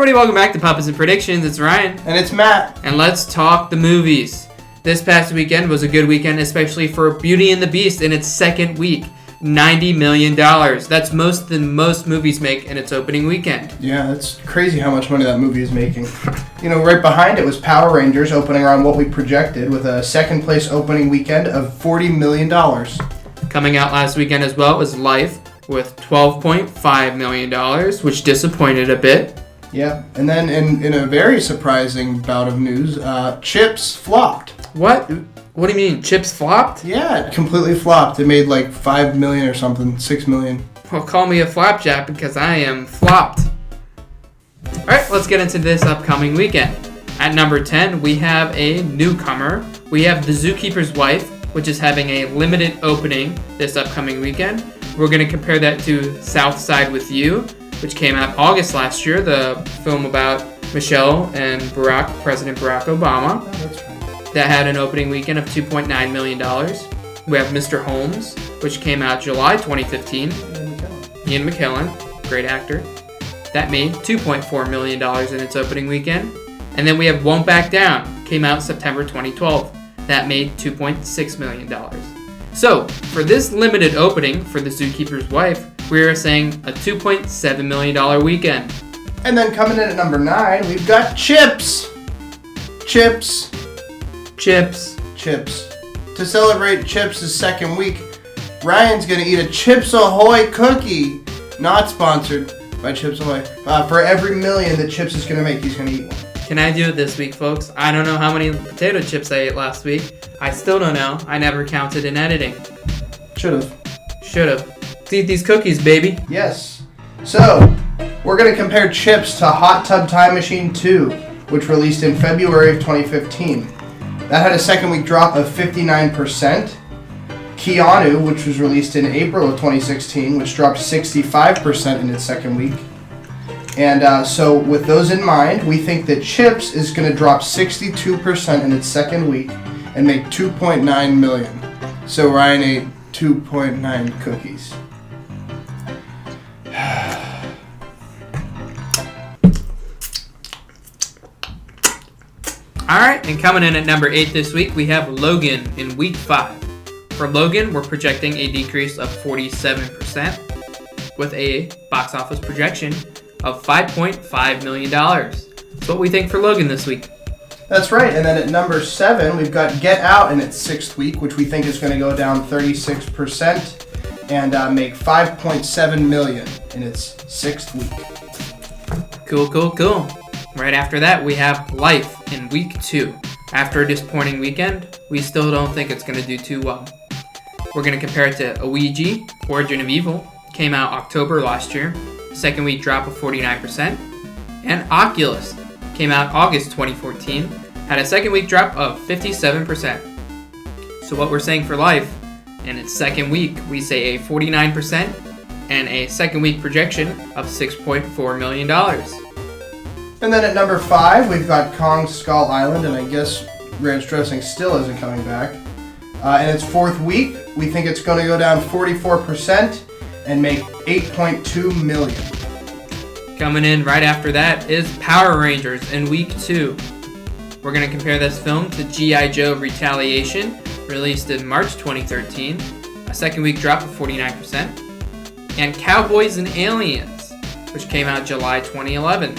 everybody, welcome back to Puppets and Predictions. It's Ryan. And it's Matt. And let's talk the movies. This past weekend was a good weekend, especially for Beauty and the Beast in its second week. $90 million. That's most than most movies make in its opening weekend. Yeah, it's crazy how much money that movie is making. Right behind it was Power Rangers opening around what we projected with a second place opening weekend of $40 million. Coming out last weekend as well was Life with $12.5 million, which disappointed a bit. Yeah, and then in a very surprising bout of news, Chips flopped. What? What do you mean? Chips flopped? Yeah, it completely flopped. It made like $5 million or something, $6 million. Well, call me a flapjack because I am flopped. Alright, let's get into this upcoming weekend. At number 10, we have a newcomer. We have The Zookeeper's Wife, which is having a limited opening this upcoming weekend. We're going to compare that to South Side with You, which came out August last year, the film about Michelle and President Barack Obama. Oh, that's right. That had an opening weekend of $2.9 million. We have Mr. Holmes, which came out July 2015. Ian McKellen, great actor. That made $2.4 million in its opening weekend. And then we have Won't Back Down, came out September 2012. That made $2.6 million. So, for this limited opening for The Zookeeper's Wife, we are saying a $2.7 million weekend. And then coming in at number 9, we've got Chips. Chips. To celebrate Chips' second week, Ryan's going to eat a Chips Ahoy cookie. Not sponsored by Chips Ahoy. For every million that Chips is going to make, he's going to eat one. Can I do it this week, folks? I don't know how many potato chips I ate last week. I still don't know. I never counted in editing. Should've. Let's eat these cookies, baby. Yes. So, we're going to compare Chips to Hot Tub Time Machine 2, which released in February of 2015. That had a second week drop of 59%. Keanu, which was released in April of 2016, which dropped 65% in its second week. And so with those in mind, we think that Chips is going to drop 62% in its second week and make $2.9 million. So Ryan ate 2.9 cookies. Alright, and coming in at number 8 this week, we have Logan in week 5. For Logan, we're projecting a decrease of 47% with a box office projection of $5.5 million. That's what we think for Logan this week. That's right, and then at number 7, we've got Get Out in its 6th week, which we think is going to go down 36% and make $5.7 million in its 6th week. Cool. Right after that, we have Life in week 2. After a disappointing weekend, we still don't think it's going to do too well. We're going to compare it to Ouija, Origin of Evil, came out October last year, second week drop of 49%, and Oculus, came out August 2014, had a second week drop of 57%. So what we're saying for Life, in its second week, we say a 49% and a second week projection of $6.4 million. And then at number 5, we've got Kong Skull Island, and I guess ranch dressing still isn't coming back. In its 4th week, we think it's going to go down 44% and make $8.2 million. Coming in right after that is Power Rangers in week 2. We're going to compare this film to G.I. Joe Retaliation, released in March 2013, a second week drop of 49%, and Cowboys and Aliens, which came out July 2011.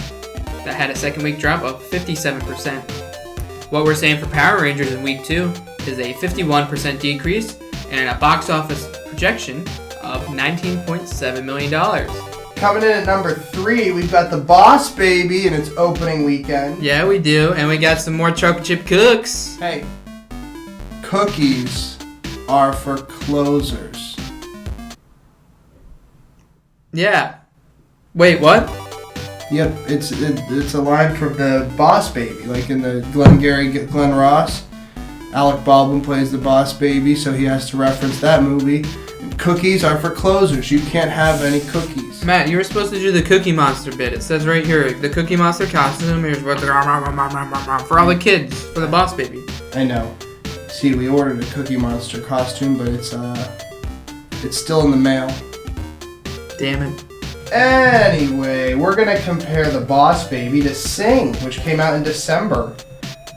That had a second week drop of 57%. What we're saying for Power Rangers in week 2 is a 51% decrease and a box office projection of $19.7 million. Coming in at number 3, we've got The Boss Baby in its opening weekend. Yeah, we do, and we got some more chocolate chip cooks. Hey, cookies are for closers. Yeah. Wait, what? Yep, it's a line from The Boss Baby, like in the Glenn Ross. Alec Baldwin plays the Boss Baby, so he has to reference that movie. And cookies are for closers. You can't have any cookies. Matt, you were supposed to do the Cookie Monster bit. It says right here, the Cookie Monster costume. Here's what for all the kids, for the Boss Baby. I know. See, we ordered a Cookie Monster costume, but it's still in the mail. Damn it. Anyway, we're going to compare The Boss Baby to Sing, which came out in December.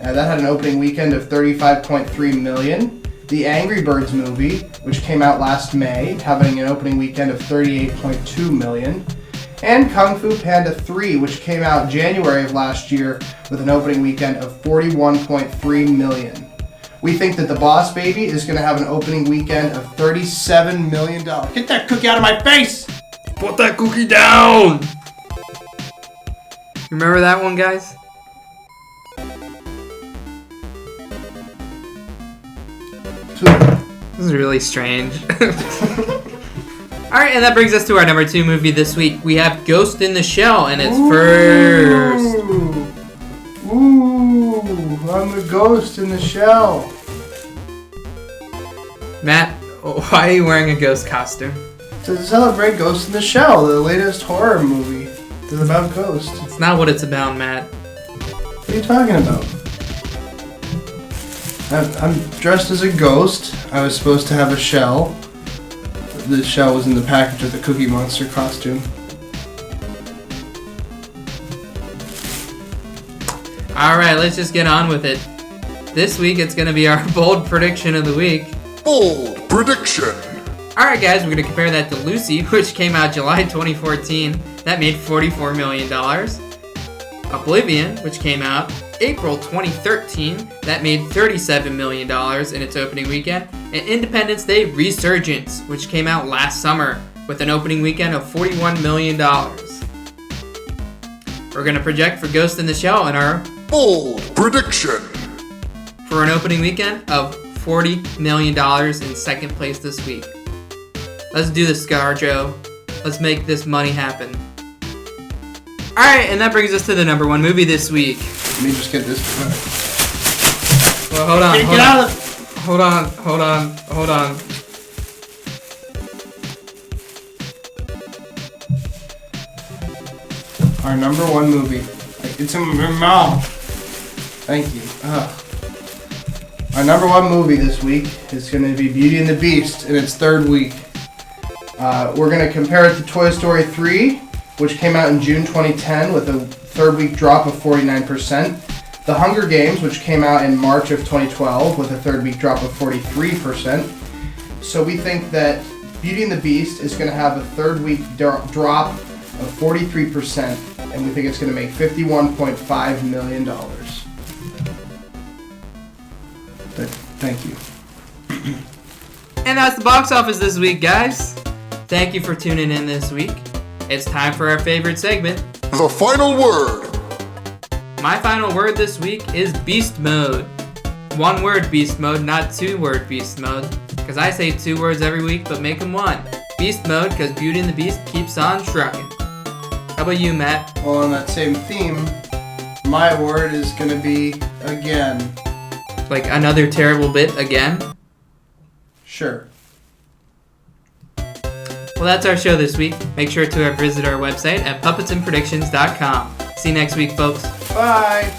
That had an opening weekend of $35.3 million. The Angry Birds movie, which came out last May, having an opening weekend of $38.2 million. And Kung Fu Panda 3, which came out January of last year with an opening weekend of $41.3 million. We think that The Boss Baby is going to have an opening weekend of $37 million. Get that cookie out of my face! Put that cookie down! Remember that one, guys? This is really strange. Alright, and that brings us to our number 2 movie this week. We have Ghost in the Shell, and it's first. Ooh, I'm the ghost in the shell. Matt, why are you wearing a ghost costume? To celebrate Ghost in the Shell, the latest horror movie that's about ghosts. It's not what it's about, Matt. What are you talking about? I'm dressed as a ghost. I was supposed to have a shell. The shell was in the package of the Cookie Monster costume. Alright, let's just get on with it. This week it's going to be our bold prediction of the week. Bold prediction. Alright guys, we're going to compare that to Lucy, which came out July 2014. That made $44 million. Oblivion, which came out April 2013. That made $37 million in its opening weekend. And Independence Day Resurgence, which came out last summer with an opening weekend of $41 million. We're going to project for Ghost in the Shell in our bold prediction for an opening weekend of $40 million in second place this week. Let's do this, ScarJo. Let's make this money happen. Alright, and that brings us to the number 1 movie this week. Let me just get this. Well, hold on. Get out of Hold on. Our number 1 movie. It's in my mouth. Thank you. Our number 1 movie this week is going to be Beauty and the Beast in its 3rd week. We're going to compare it to Toy Story 3, which came out in June 2010 with a 3rd week drop of 49%. The Hunger Games, which came out in March of 2012 with a 3rd week drop of 43%. So we think that Beauty and the Beast is going to have a 3rd week drop of 43%, and we think it's going to make $51.5 million. Thank you. And that's the box office this week, guys. Thank you for tuning in this week. It's time for our favorite segment, the final word. My final word this week is beast mode. 1 word beast mode, not 2 word beast mode. Because I say 2 words every week, but make them 1. Beast mode, because Beauty and the Beast keeps on trucking. How about you, Matt? Well, on that same theme, my word is going to be again. Like another terrible bit again? Sure. Well, that's our show this week. Make sure to visit our website at puppetsandpredictions.com. See you next week, folks. Bye.